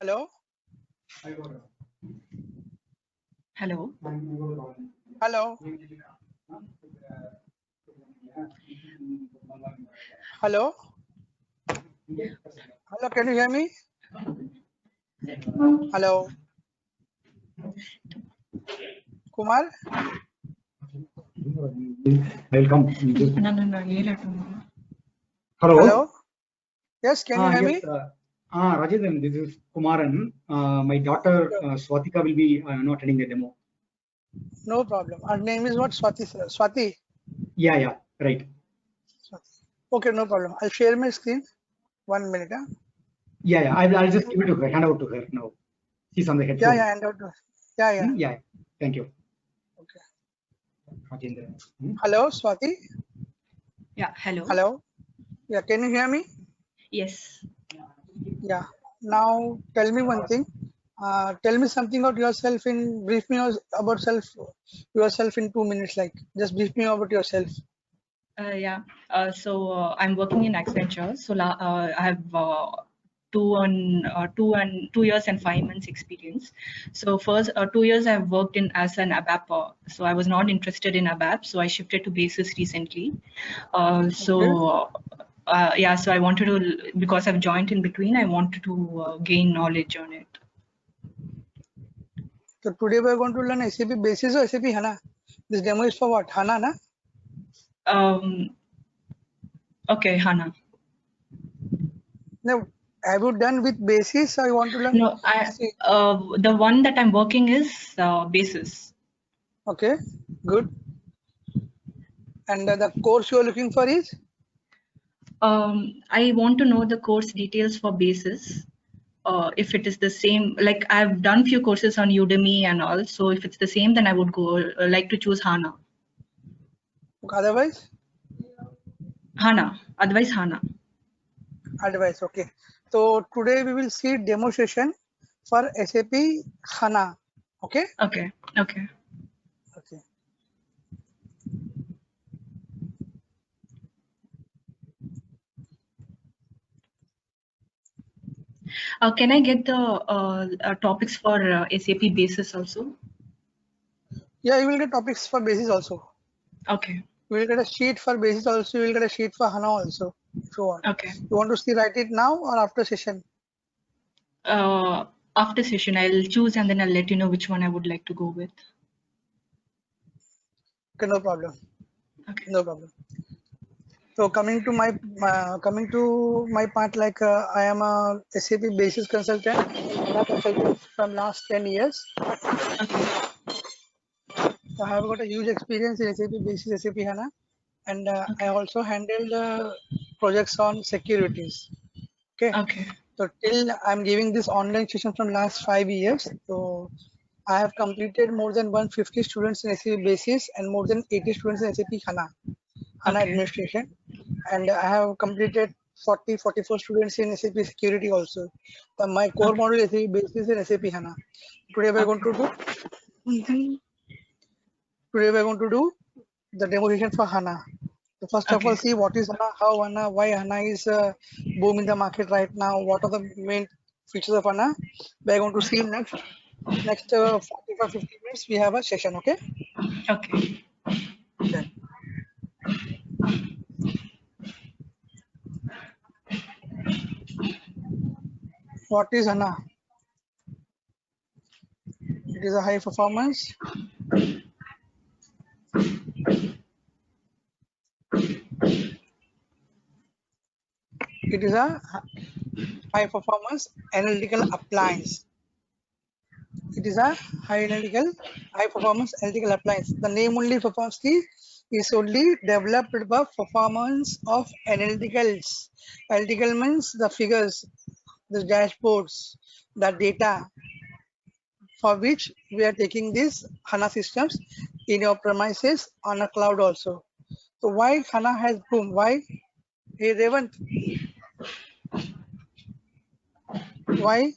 Hello? Hello. Hello? Hello? Hello, can you hear me? Hello? Kumar? Welcome. No. Hello. Hello? Yes, can you hear me? Rajendran, this is Kumaran. My daughter Swatika will be attending the demo. No problem. Her name is what? Swati, sir. Swati? Yeah, right. Swati. Okay, no problem. I'll share my screen. 1 minute. Huh? Yeah. I'll just give it to her, hand out to her now. She's on the headphone. Yeah, and yeah. Yeah. Thank you. Okay. Rajendran. Hello, Swati? Yeah, hello. Hello? Yeah, can you hear me? Yes. Yeah. Now tell me one thing. Tell me something about yourself in brief me about yourself in 2 minutes. Like just brief me about yourself. Yeah. So I'm working in Accenture. So I have 2 years and 5 months experience. So first 2 years I've worked in as an ABAP. So I was not interested in ABAP. So I shifted to Basis recently. So I wanted to, because I've joined in between, I wanted to gain knowledge on it. So today we are going to learn SAP Basis or SAP HANA. This demo is for what? HANA, na? Okay, HANA. Now, have you done with Basis or you want to learn? No, the one that I'm working is Basis. Okay, good. And the course you are looking for is? I want to know the course details for Basis. If it is the same, like I've done few courses on Udemy and all. So if it's the same, then I would go like to choose HANA. Otherwise? HANA. Otherwise HANA. Otherwise, okay. So today we will see demo session for SAP HANA. Okay? Okay. Okay. Can I get the topics for SAP Basis also? Yeah, you will get topics for Basis also. Okay. You will get a sheet for Basis also. You will get a sheet for HANA also. If you want. Okay. You want to see write it now or after session? After session, I'll choose and then I'll let you know which one I would like to go with. Okay, no problem. Okay. No problem. So coming to my part, like I am a SAP Basis consultant, from last 10 years. Okay. So I have got a huge experience in SAP Basis, SAP HANA, and I also handled projects on securities. Okay. So till I'm giving this online session from last 5 years. So I have completed more than 150 students in SAP Basis and more than 80 students in SAP HANA administration. And I have completed 44 students in SAP security also. My core module is SAP Basis and SAP HANA. Today we're going to do the demo session for HANA. So first of all, see what is HANA, how HANA, why HANA is boom in the market right now. What are the main features of HANA? We're going to see next 45-50 minutes. We have a session. Okay. Okay. Then. What is HANA? It is a high performance analytical appliance. It is a high performance analytical appliance. The name only performs is only developed for performance of analyticals. Analytical means the figures, the dashboards, the data, for which we are taking these HANA systems in your premises on a cloud also. So why HANA has boom? Why? Hey Revant, why?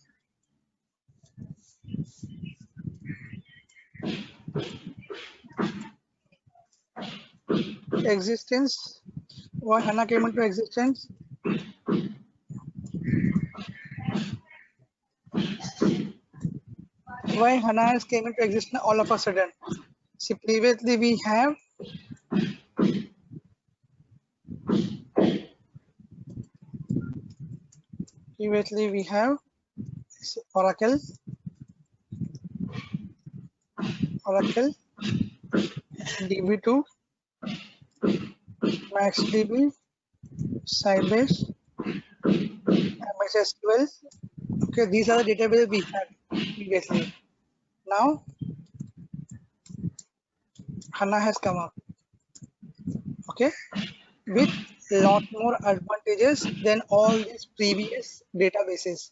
Existence? Why HANA came into existence? why HANA has came into existence all of a sudden. See, previously we have Oracle, DB2, MaxDB, Sybase, MS SQL. Okay, these are the databases we had previously. Now HANA has come up, okay, with lot more advantages than all these previous databases.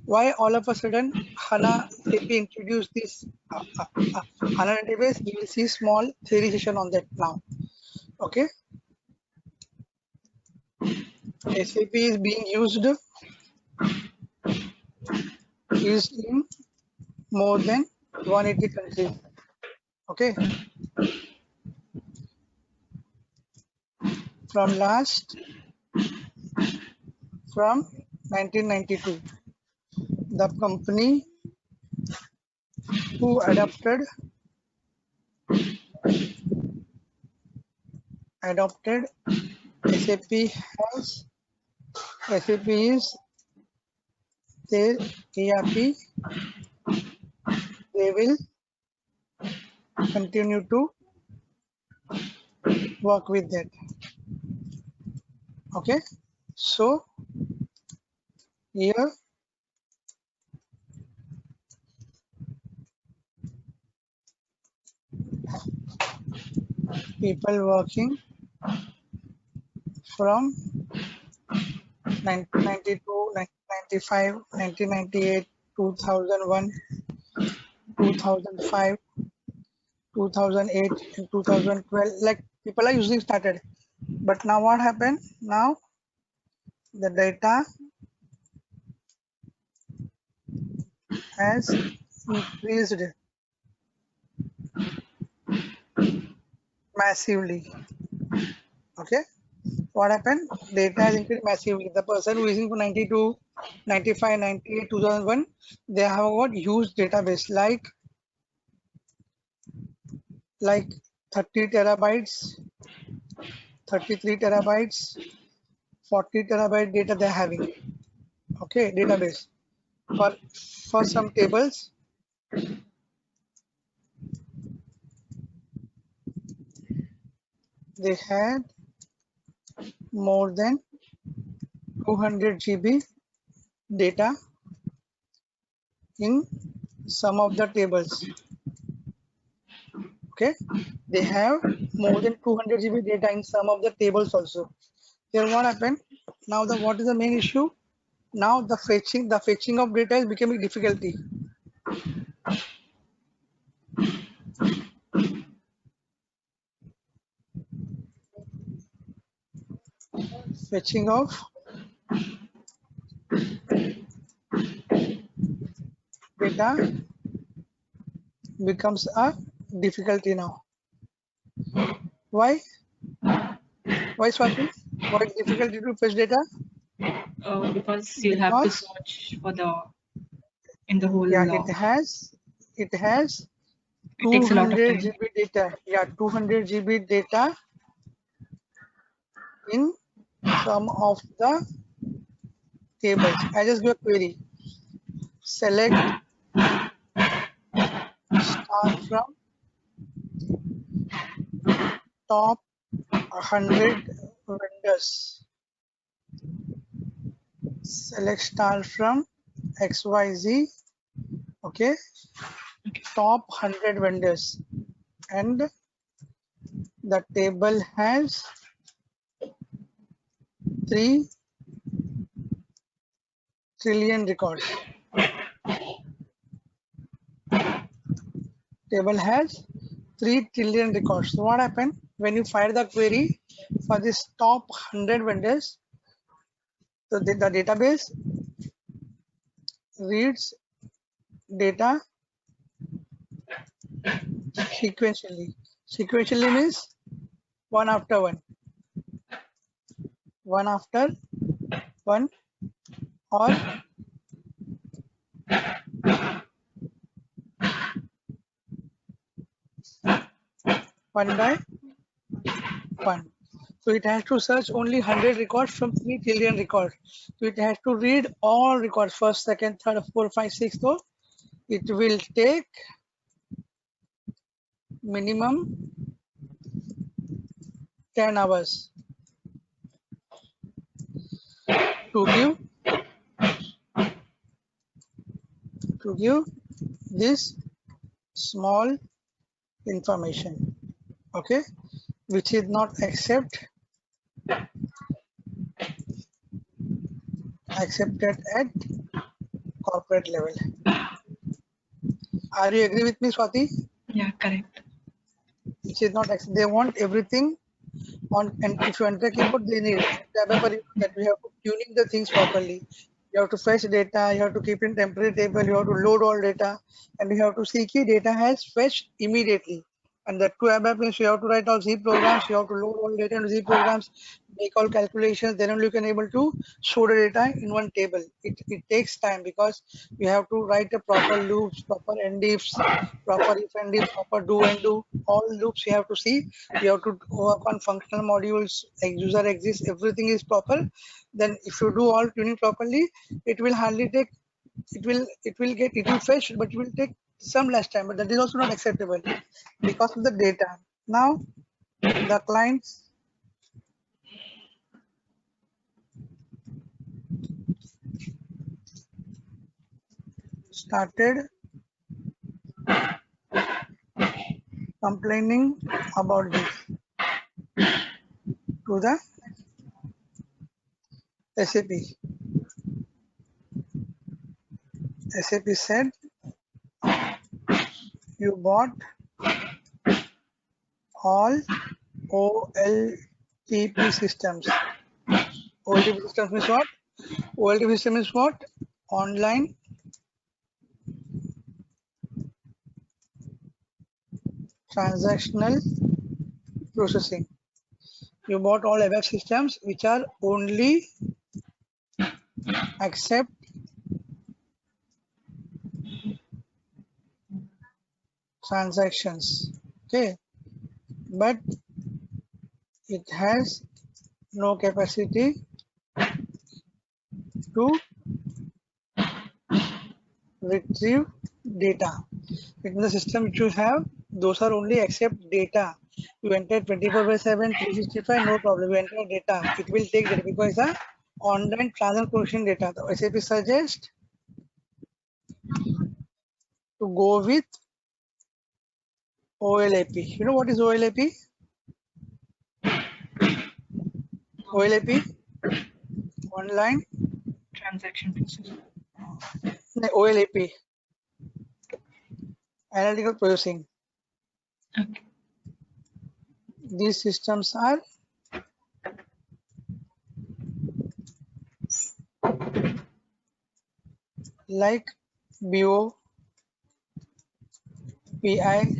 Why all of a sudden HANA SAP introduced this HANA database? You will see small theory session on that now. Okay, SAP is being used in more than 180 countries. Okay, from 1992, the company who adopted SAP is their ERP. They will continue to work with that. Okay, so here people working from 1992, 1995, 1998, 2001, 2005, 2008, and 2012. Like people are using started, but now what happened? Now the data has increased massively. Okay, what happened? Data has increased massively. The person who is using for 92, 95, 98, 2001, they have got huge database like 30 terabytes, 33 terabytes, 40 terabyte data they're having. Okay, database for some tables. They had more than 200 GB data in some of the tables. Okay, they have more than 200 GB data in some of the tables also. Then what happened? Now what is the main issue? Now the fetching of data is becoming difficulty. Fetching of data becomes a difficulty now. Why? Why, Swati? Why is difficulty to fetch data? Because you have to search for in the whole. Yeah, it has 200 GB data. Yeah, 200 GB data in some of the tables. I just do a query. Select star from top 100 vendors. Select star from XYZ. Okay, top 100 vendors, and the table has 3 trillion records. Table has 3 trillion records. So what happened when you fire the query for this top 100 vendors? So the database reads data sequentially. Sequentially means one after one, or one by one. So it has to search only 100 records from 3 trillion records. So it has to read all records, first, second, third, fourth, 5, 6. So it will take minimum 10 hours to give this small information, okay, which is not accepted at corporate level. Are you agree with me, Swati? Yeah, correct. Which is not accepted. They want everything on, and if you enter keyboard, they need that we have to tuning the things properly. You have to fetch data, you have to keep in temporary table, you have to load all data, and you have to see key data has fetched immediately. And the two ABAP means you have to write all Z programs, you have to load all data into Z programs, make all calculations, then only you can able to show the data in one table. It takes time because you have to write a proper loops, proper end ifs, proper if and if, proper do and do, all loops you have to see. You have to work on functional modules, like user exists, everything is proper. Then if you do all tuning properly, it will hardly take, it will fetch, but it will take some less time, but that is also not acceptable because of the data. Now the clients started complaining about this to the SAP. SAP said, you bought all OLTP systems. OLTP systems means what? OLTP system is what? Online transactional processing. You bought all ABAP systems which are only accept transactions, okay, but it has no capacity to retrieve data. In the system which you have, those are only accept data. You enter 24/7, 365, no problem. You enter data, it will take data because it's a online transaction data. The SAP suggests to go with OLAP. You know what is OLAP? OLAP, online Transaction process. OLAP, analytical processing. Okay. These systems are like BO, BI,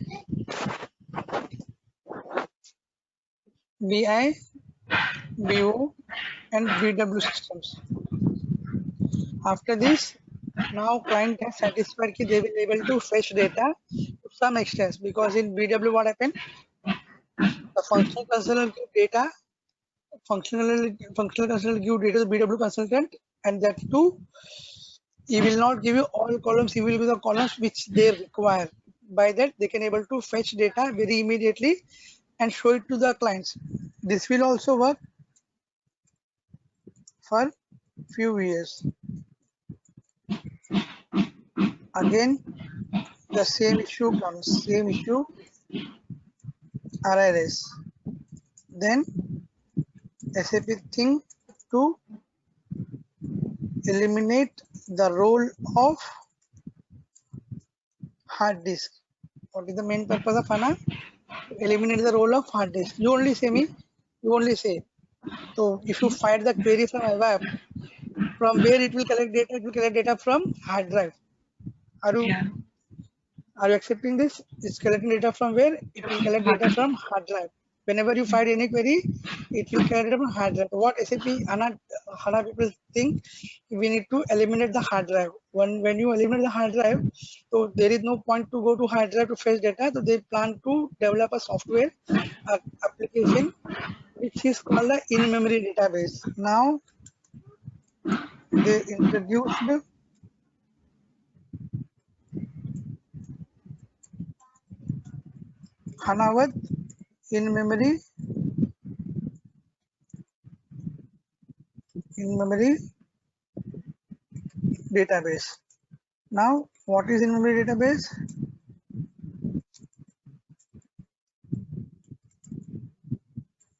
BO, and BW systems. After this, now client has satisfied that they will be able to fetch data to some extent, because in BW what happened? The functional consultant give data, functional consultant give data to BW consultant, and that too, he will not give you all columns, he will give the columns which they require. By that, they can able to fetch data very immediately and show it to the clients. This will also work for few years. Again, the same issue comes, same issue arises. Then SAP think to eliminate the role of hard disk. What is the main purpose of HANA? Eliminate the role of hard disk. You only say me, you only say. So if you find the query from ABAP, from where it will collect data? It will collect data from hard drive. Are you accepting this? It's collecting data from where? It will collect data from hard drive. Whenever you find any query, it will carry from hard drive. What SAP HANA people think, we need to eliminate the hard drive. When you eliminate the hard drive, so there is no point to go to hard drive to fetch data. So they plan to develop a software application which is called the in-memory database. Now they introduced Hanavat in-memory database. Now, what is in-memory database?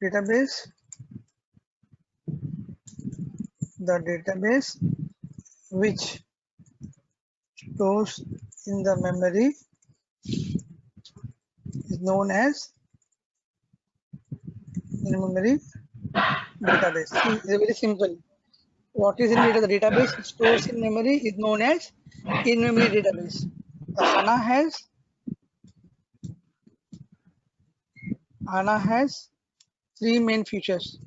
The database which stores in the memory is known as in-memory database. See, it's very simple. What is in the database stores in memory is known as in-memory database. The HANA has three main features.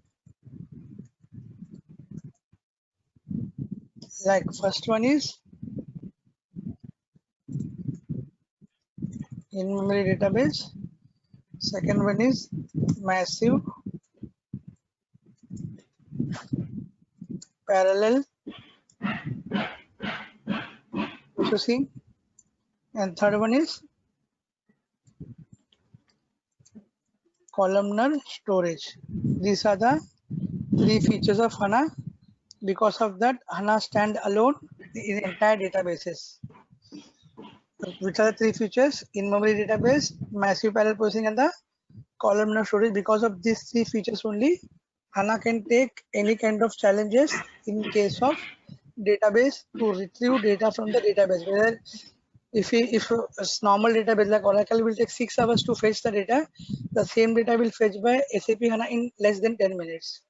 Like first one is in-memory database. Second one is massive parallel processing, and third one is columnar storage. These are the three features of HANA. Because of that, HANA stand alone in entire databases. Which are the three features? In-memory database, massive parallel processing, and the columnar storage. Because of these three features only, HANA can take any kind of challenges in case of database to retrieve data from the database. Whether if a normal database like Oracle will take 6 hours to fetch the data, the same data will fetch by SAP HANA in less than 10 minutes.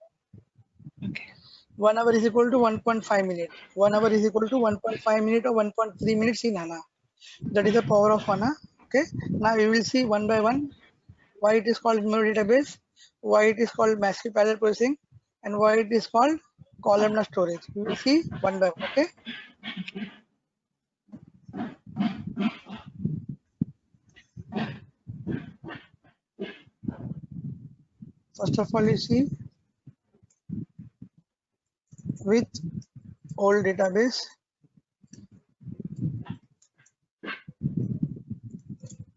Okay. 1 hour is equal to 1.5 minutes. 1 hour is equal to 1.5 minutes or 1.3 minutes in HANA. That is the power of HANA. Okay. Now we will see one by one why it is called in-memory database, why it is called massive parallel processing, and why it is called columnar storage. We will see one by one. Okay. First of all, you see with old database,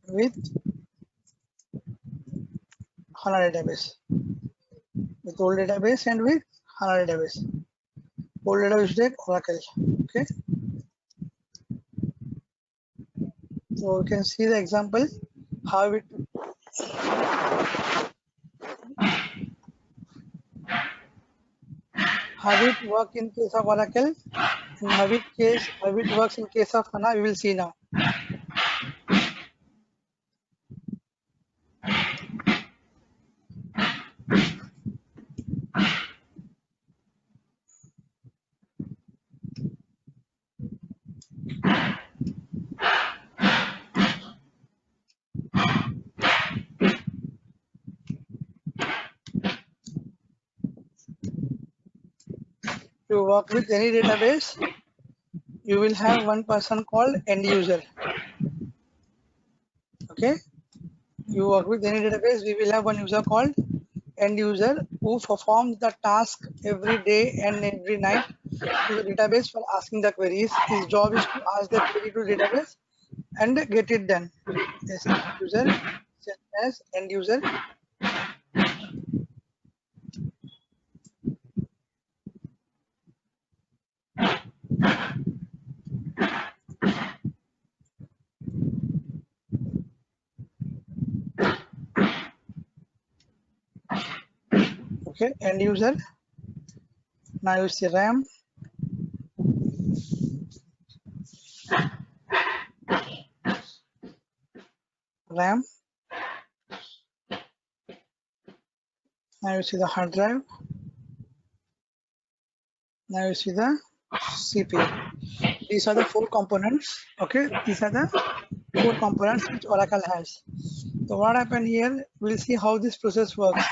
with HANA database, with old database and with HANA database. Old database is like Oracle. Okay. So we can see the example how it works in case of Oracle, and how it works in case of HANA. We will see now. To work with any database, you will have one person called end user. Okay. You work with any database, we will have one user called end user who performs the task every day and every night to the database for asking the queries. His job is to ask the query to database and get it done. Yes, user as end user. Okay, end user. Now you see RAM. RAM. Now you see the hard drive. Now you see the CPU. These are the four components. Okay, these are the four components which Oracle has. So what happened here, we'll see how this process works.